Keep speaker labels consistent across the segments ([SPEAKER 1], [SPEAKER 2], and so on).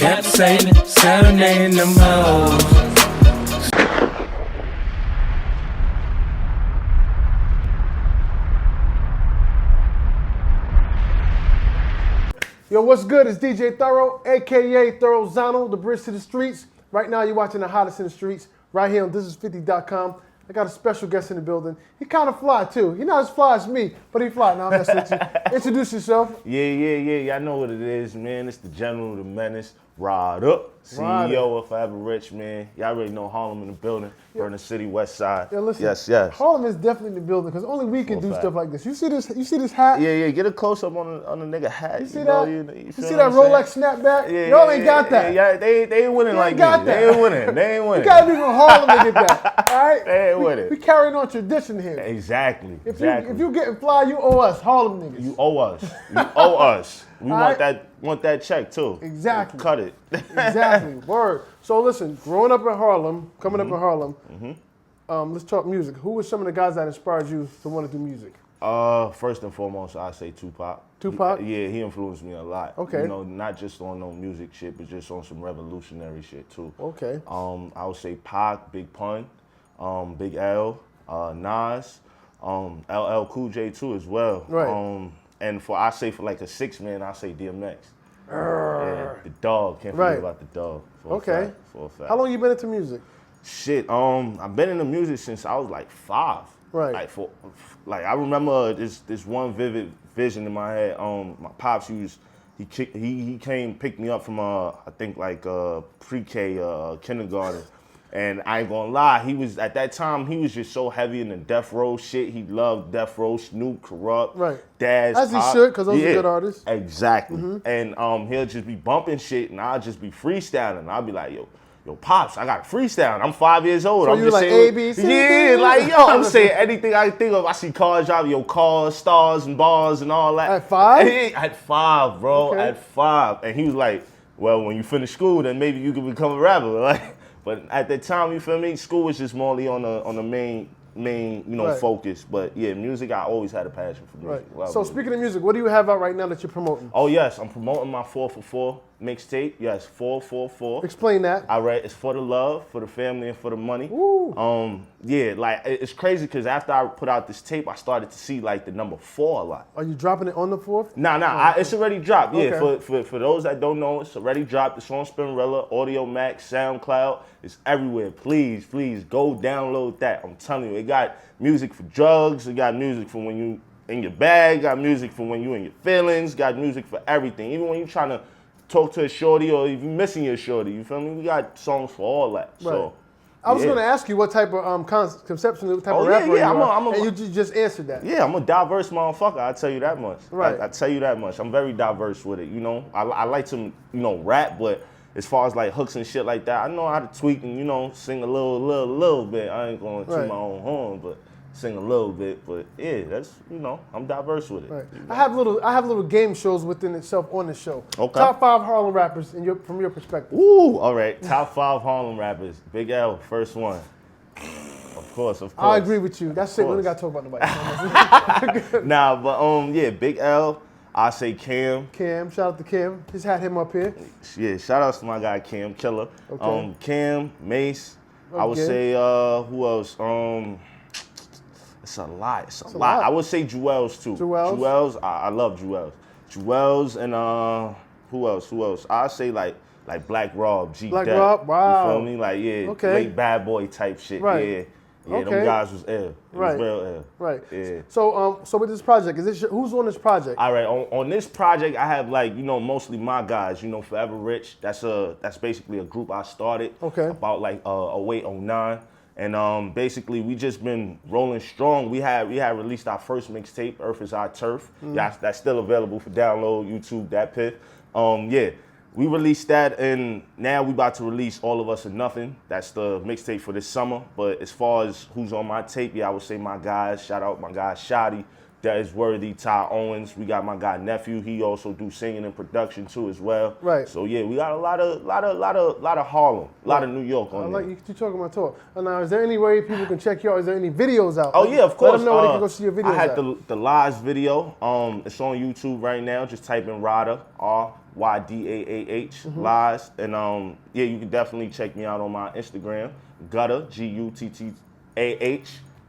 [SPEAKER 1] kept saying, serenading them hoes.
[SPEAKER 2] Yo, what's good? It's DJ Thoro, aka Thoro Zano, the bridge to the streets. Right now, you're watching the hottest in the streets right here on djthoro.com. I got a special guest in the building. He kind of fly too. He not as fly as me, but he fly. Now I'm messing with you. Introduce yourself.
[SPEAKER 3] Yeah. Y'all know what it is, man. It's the General, the Menace, Rydah, CEO of Forever Rich, man. Y'all already know Harlem in the building. Burning City, West Side.
[SPEAKER 2] Yeah, listen,
[SPEAKER 3] yes.
[SPEAKER 2] Harlem is definitely in the building because only we can do stuff like this. You see this? You see this hat?
[SPEAKER 3] Yeah. Get a close up on the nigga hat.
[SPEAKER 2] You see that?
[SPEAKER 3] You
[SPEAKER 2] see that Rolex snapback? Y'all ain't got that.
[SPEAKER 3] Yeah, they ain't winning like
[SPEAKER 2] got
[SPEAKER 3] me.
[SPEAKER 2] that.
[SPEAKER 3] They ain't winning.
[SPEAKER 2] You gotta be from Harlem to get that. All right?
[SPEAKER 3] They ain't winning.
[SPEAKER 2] We carrying on tradition here.
[SPEAKER 3] Exactly.
[SPEAKER 2] If you getting fly, you owe us, Harlem niggas.
[SPEAKER 3] You owe us. We want that check too.
[SPEAKER 2] Exactly.
[SPEAKER 3] Cut it.
[SPEAKER 2] Exactly. Word. So listen, growing up in Harlem, coming up in Harlem, let's talk music. Who were some of the guys that inspired you to want to do music?
[SPEAKER 3] First and foremost, I say Tupac.
[SPEAKER 2] Tupac?
[SPEAKER 3] He influenced me a lot.
[SPEAKER 2] Okay.
[SPEAKER 3] You know, not just on no music shit, but just on some revolutionary shit too.
[SPEAKER 2] Okay.
[SPEAKER 3] I would say Pac, Big Pun, Big L, Nas, LL Cool J too as well.
[SPEAKER 2] Right.
[SPEAKER 3] And for like a 6-man, I say DMX. Yeah, the dog. Can't forget about the dog. For a fact.
[SPEAKER 2] How long you been into music?
[SPEAKER 3] Shit, I've been into music since I was like 5.
[SPEAKER 2] Right.
[SPEAKER 3] Like I remember this one vivid vision in my head. My pops he came pick me up from I think like pre-K kindergarten. And I ain't gonna lie, at that time he was just so heavy in the Death Row shit. He loved Death Row, Snoop, Corrupt,
[SPEAKER 2] right.
[SPEAKER 3] Daz,
[SPEAKER 2] as he should, because those are good artists.
[SPEAKER 3] Exactly. And he'll just be bumping shit, and I'll just be freestyling. I'll be like, yo, Pops, I got freestyle. I'm 5 years old.
[SPEAKER 2] So
[SPEAKER 3] I'm
[SPEAKER 2] you
[SPEAKER 3] just
[SPEAKER 2] like
[SPEAKER 3] saying,
[SPEAKER 2] A, B, C,
[SPEAKER 3] yeah,
[SPEAKER 2] D?
[SPEAKER 3] like yo, I'm saying anything I can think of. I see cars driving, cars, stars, and bars, and all that.
[SPEAKER 2] At 5?
[SPEAKER 3] At 5, bro.
[SPEAKER 2] Okay.
[SPEAKER 3] At 5, and he was like, well, when you finish school, then maybe you can become a rapper. Like. But at the time, you feel me? School was just morely on the main focus. But yeah, music, I always had a passion for music.
[SPEAKER 2] Right. So speaking of music, what do you have out right now that you're promoting?
[SPEAKER 3] Oh yes, I'm promoting my 4 for 4 mixtape. Yes, 444.
[SPEAKER 2] Explain that.
[SPEAKER 3] All right, it's for the love, for the family, and for the money.
[SPEAKER 2] Ooh.
[SPEAKER 3] Yeah, like it's crazy because after I put out this tape, I started to see like the number 4 a lot.
[SPEAKER 2] Are you dropping it on the 4th?
[SPEAKER 3] Nah, it's already dropped. Yeah,
[SPEAKER 2] Okay.
[SPEAKER 3] for those that don't know, it's already dropped. It's on Spinrilla, Audio Max, SoundCloud. It's everywhere. Please go download that. I'm telling you, it got music for drugs. It got music for when you in your bag. Got music for when you in your feelings. Got music for everything. Even when you trying to talk to a shorty or if you're missing your shorty, you feel me? We got songs for all that. Right. So
[SPEAKER 2] I was going to ask you what type of conception, what type of rapper you are, and you just answered that.
[SPEAKER 3] Yeah, I'm a diverse motherfucker, I'll tell you that much.
[SPEAKER 2] Right.
[SPEAKER 3] I tell you that much. I'm very diverse with it, you know. I like to, rap, but as far as like hooks and shit like that, I know how to tweak and, sing a little bit. I ain't going to toot my own horn, but sing a little bit. But yeah, that's, I'm diverse with it.
[SPEAKER 2] Right. I have little game shows within itself on the show.
[SPEAKER 3] Okay.
[SPEAKER 2] Top 5 Harlem rappers from your perspective.
[SPEAKER 3] Ooh, all right. Top 5 Harlem rappers. Big L, first one. Of course.
[SPEAKER 2] I agree with you. That's it. We don't got to talk about nobody.
[SPEAKER 3] Nah, but yeah, Big L. I say Cam.
[SPEAKER 2] Cam, shout out to Cam. Just had him up here.
[SPEAKER 3] Yeah, shout out to my guy Cam Killer.
[SPEAKER 2] Okay.
[SPEAKER 3] Cam, Mace.
[SPEAKER 2] Okay.
[SPEAKER 3] I would say who else? It's a lot. It's a lot. I would say Jewels too. Jewels. I love Jewels. Jewels and who else? I say like Black Rob, G.
[SPEAKER 2] Black Rob, wow.
[SPEAKER 3] You feel me? Like late bad boy type shit.
[SPEAKER 2] Right.
[SPEAKER 3] Yeah, them guys was ill. It was real ill.
[SPEAKER 2] Right.
[SPEAKER 3] Yeah.
[SPEAKER 2] So with this project, who's on this project?
[SPEAKER 3] All right, on this project, I have mostly my guys. Forever Rich. That's basically a group I started.
[SPEAKER 2] Okay.
[SPEAKER 3] About 08, 09. And basically we just been rolling strong. We had released our first mixtape, Earth Is Our Turf. That's still available for download, YouTube, that pit. We released that, and now we about to release All of Us or Nothing. That's the mixtape for this summer. But as far as who's on my tape, I would say my guys. Shout out my guy Shotty, that is worthy. Ty Owens, we got my guy Nephew. He also do singing and production too as well.
[SPEAKER 2] Right.
[SPEAKER 3] So yeah, we got a lot of Harlem, a lot of New York on there.
[SPEAKER 2] You talking about tour. Now, is there any way people can check you out? Is there any videos out?
[SPEAKER 3] Oh yeah, of course.
[SPEAKER 2] Let them know where they can go see your videos.
[SPEAKER 3] I had the Lies video. It's on YouTube right now. Just type in Rydah, RYDAAH, Lies, and yeah, you can definitely check me out on my Instagram, Gutta, GUTTAH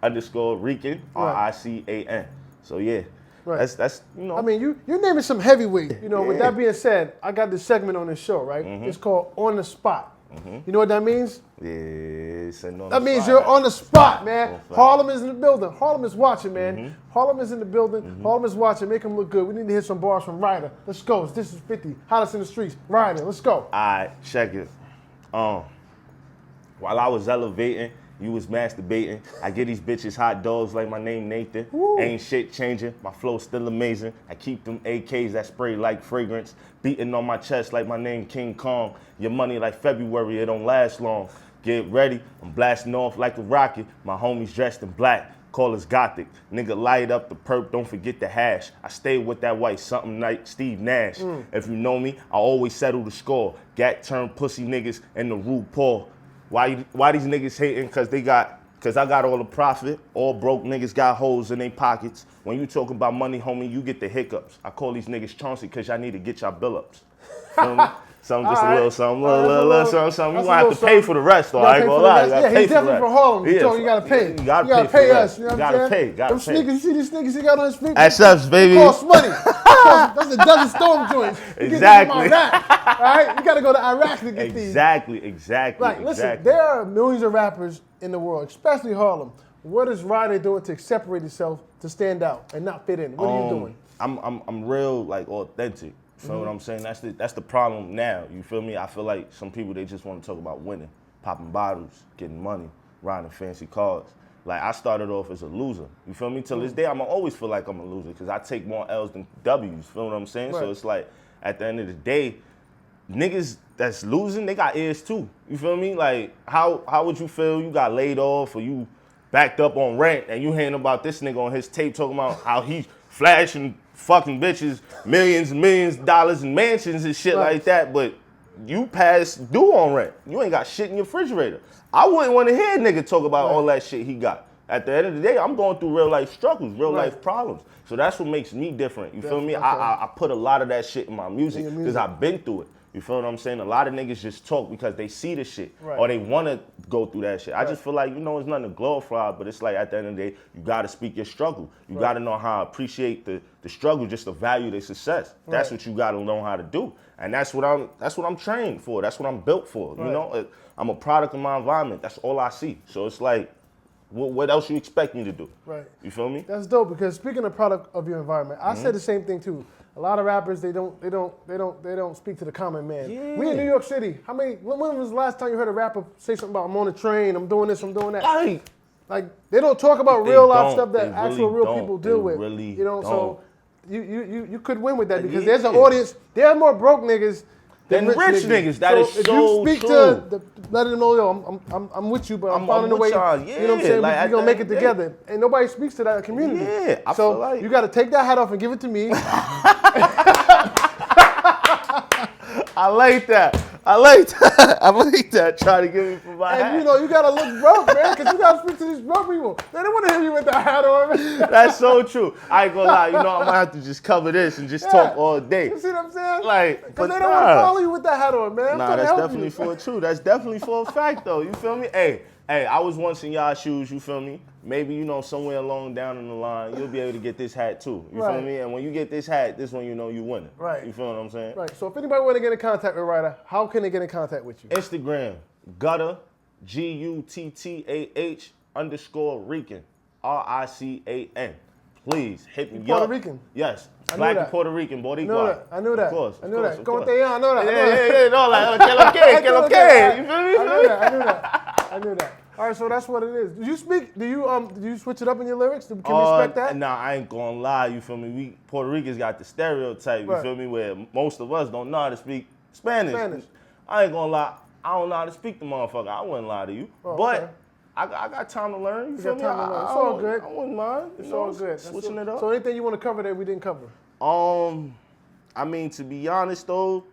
[SPEAKER 3] _Rican, RICAN. So yeah, that's you know.
[SPEAKER 2] I mean, you're naming some heavyweight. You know, with that being said, I got this segment on this show, right? It's called On the Spot. You know what that means?
[SPEAKER 3] Yeah,
[SPEAKER 2] that means you're on the spot, man. Harlem is in the building. Harlem is watching, man. Harlem is in the building. Harlem is watching. Make them look good. We need to hear some bars from Rydah. Let's go. This is 50. Hottest in the streets. Rydah. Let's go.
[SPEAKER 3] All right, check it. While I was elevating, you was masturbating. I get these bitches hot dogs like my name Nathan. Woo. Ain't shit changing. My flow still amazing. I keep them AKs that spray like fragrance. Beating on my chest like my name King Kong. Your money like February, it don't last long. Get ready, I'm blasting off like a rocket. My homies dressed in black, call us gothic. Nigga light up the perp, don't forget the hash. I stay with that white something like Steve Nash. If you know me, I always settle the score. Gat turn pussy niggas and the rude paw. Why these niggas hating? Cause I got all the profit. All broke niggas got holes in their pockets. When you talking about money, homie, you get the hiccups. I call these niggas Chauncey cause y'all need to get y'all bill ups. Feel me? Something, just a little something, little something. You gonna have to pay for the rest, though. I ain't gonna lie.
[SPEAKER 2] Yeah, he's definitely from Harlem. You gotta pay. You gotta pay us. You know what I'm saying? Them sneakers, you see these sneakers he got on his feet?
[SPEAKER 3] That's us, baby.
[SPEAKER 2] It costs money. That's the Desert Storm joints.
[SPEAKER 3] Exactly.
[SPEAKER 2] Iraq, right? You gotta go to Iraq to get these.
[SPEAKER 3] Exactly.
[SPEAKER 2] Like, listen, there are millions of rappers in the world, especially Harlem. What is Rydah doing to separate himself, to stand out and not fit in? What are you doing?
[SPEAKER 3] I'm real, like, authentic. You know what I'm saying? That's the problem now. You feel me? I feel like some people, they just want to talk about winning, popping bottles, getting money, riding fancy cars. Like, I started off as a loser. You feel me? Till this day, I'ma always feel like I'm a loser because I take more L's than W's. Feel what I'm saying?
[SPEAKER 2] Right.
[SPEAKER 3] So it's like, at the end of the day, niggas that's losing, they got ears too. You feel me? Like, how would you feel? You got laid off or you backed up on rent and you hearing about this nigga on his tape talking about how he's flashing fucking bitches, millions and millions of dollars in mansions and shit like that, but you past due on rent. You ain't got shit in your refrigerator. I wouldn't want to hear a nigga talk about all that shit he got. At the end of the day, I'm going through real life struggles, real life problems. So that's what makes me different. You feel me?
[SPEAKER 2] Okay.
[SPEAKER 3] I put a lot of that shit in my music because I've been through it. You feel what I'm saying? A lot of niggas just talk because they see the shit or they want to go through that shit. I just feel like, you know, it's nothing to glorify, but it's like at the end of the day, you got to speak your struggle. You got to know how to appreciate the struggle, just to value the success. That's what you got to know how to do. And that's what I'm trained for. That's what I'm built for. You know, I'm a product of my environment. That's all I see. So it's like, what else you expect me to do? Right. You feel me?
[SPEAKER 2] That's dope because speaking of product of your environment, I said the same thing too. A lot of rappers, they don't speak to the common man. Yeah. We in New York City. When was the last time you heard a rapper say something about I'm on a train, I'm doing this, I'm doing that? Like they don't talk about real life stuff that actual real people deal with.
[SPEAKER 3] Really
[SPEAKER 2] you know, so you could win with that because there's an audience. There are more broke niggas than rich niggas.
[SPEAKER 3] That is so
[SPEAKER 2] if you speak
[SPEAKER 3] true.
[SPEAKER 2] Letting them know, yo, I'm with you, but I'm finding a way.
[SPEAKER 3] Yeah,
[SPEAKER 2] you know what I'm saying? We're gonna make it together. And nobody speaks to that community.
[SPEAKER 3] Yeah, I
[SPEAKER 2] so
[SPEAKER 3] feel like
[SPEAKER 2] you gotta take that hat off and give it to me.
[SPEAKER 3] I like that. I like that. Try to give me for my hat.
[SPEAKER 2] And you know, you gotta look broke, man, because you gotta speak to these broke people. They don't want to hear you with that hat on.
[SPEAKER 3] That's so true. I ain't gonna lie. You know, I'm gonna have to just cover this and just talk all day.
[SPEAKER 2] You see what I'm saying?
[SPEAKER 3] Like,
[SPEAKER 2] because they don't want to follow you with that hat on, man.
[SPEAKER 3] Nah, that's definitely for true. That's definitely for a fact, though. You feel me? Hey, I was once in y'all shoes. You feel me? Maybe, you know, somewhere along down in the line, you'll be able to get this hat too. You feel me? And when you get this hat, this one you know you winning. Right. You feel what I'm saying?
[SPEAKER 2] Right. So if anybody want to get in contact with Rydah, how can they get in contact with you?
[SPEAKER 3] Instagram, Gutta, GUTTAH _Rican, RICAN. Please hit me up.
[SPEAKER 2] Puerto Rican?
[SPEAKER 3] Yes. Black and Puerto Rican, Boricua.
[SPEAKER 2] I knew that.
[SPEAKER 3] Of course.
[SPEAKER 2] I knew that. Como te llamas? I know that.
[SPEAKER 3] Yeah. No, like, que lo que. You feel me?
[SPEAKER 2] I knew that. All right, so that's what it is. Do you switch it up in your lyrics? Can we respect that?
[SPEAKER 3] Nah, I ain't gonna lie, you feel me? We Puerto Ricans got the stereotype, you feel me, where most of us don't know how to speak Spanish. I ain't gonna lie, I don't know how to speak the motherfucker. I wouldn't lie to you. But I got time to learn. You
[SPEAKER 2] You
[SPEAKER 3] feel
[SPEAKER 2] got
[SPEAKER 3] me?
[SPEAKER 2] time to learn. It's all good.
[SPEAKER 3] I wouldn't mind.
[SPEAKER 2] It's all good.
[SPEAKER 3] Switching it up.
[SPEAKER 2] So anything you want to cover that we didn't cover?
[SPEAKER 3] I mean, to be honest though,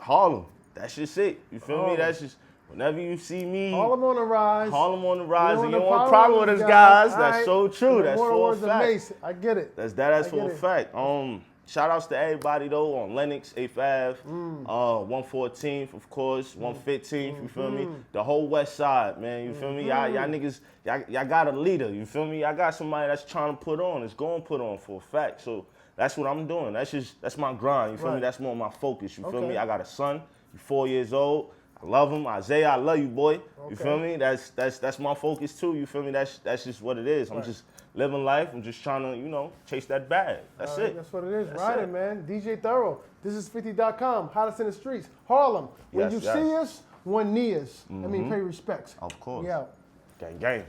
[SPEAKER 3] Harlem. That's just it. You feel me? That's just whenever you see me.
[SPEAKER 2] Harlem on the rise.
[SPEAKER 3] Harlem on the rise. And you
[SPEAKER 2] don't
[SPEAKER 3] don't want a problem with us guys.
[SPEAKER 2] All
[SPEAKER 3] That's
[SPEAKER 2] right.
[SPEAKER 3] so true. That's for a fact.
[SPEAKER 2] Mace. I get it.
[SPEAKER 3] That's for a fact. Shout outs to everybody though on Lennox, A5, 114th, of course, 115th, you feel me? The whole west side, man, you feel me? Y'all niggas, y'all got a leader, you feel me? I got somebody that's trying to put on, that's going to put on for a fact. So that's what I'm doing. That's my grind, you feel me? That's more my focus, you feel me? I got a son, he's 4 years old. I love him. Isaiah, I love you, boy. You feel me? That's my focus too, you feel me? That's just what it is. I'm just living life. I'm just trying to, chase that bag. That's it.
[SPEAKER 2] That's what it is. Rydah, man. DJ Thoro. This is 50.com. Hottest in the streets. Harlem. When you see us, one knee us. I mean, pay respects.
[SPEAKER 3] Of course.
[SPEAKER 2] Yeah.
[SPEAKER 3] Gang, gang.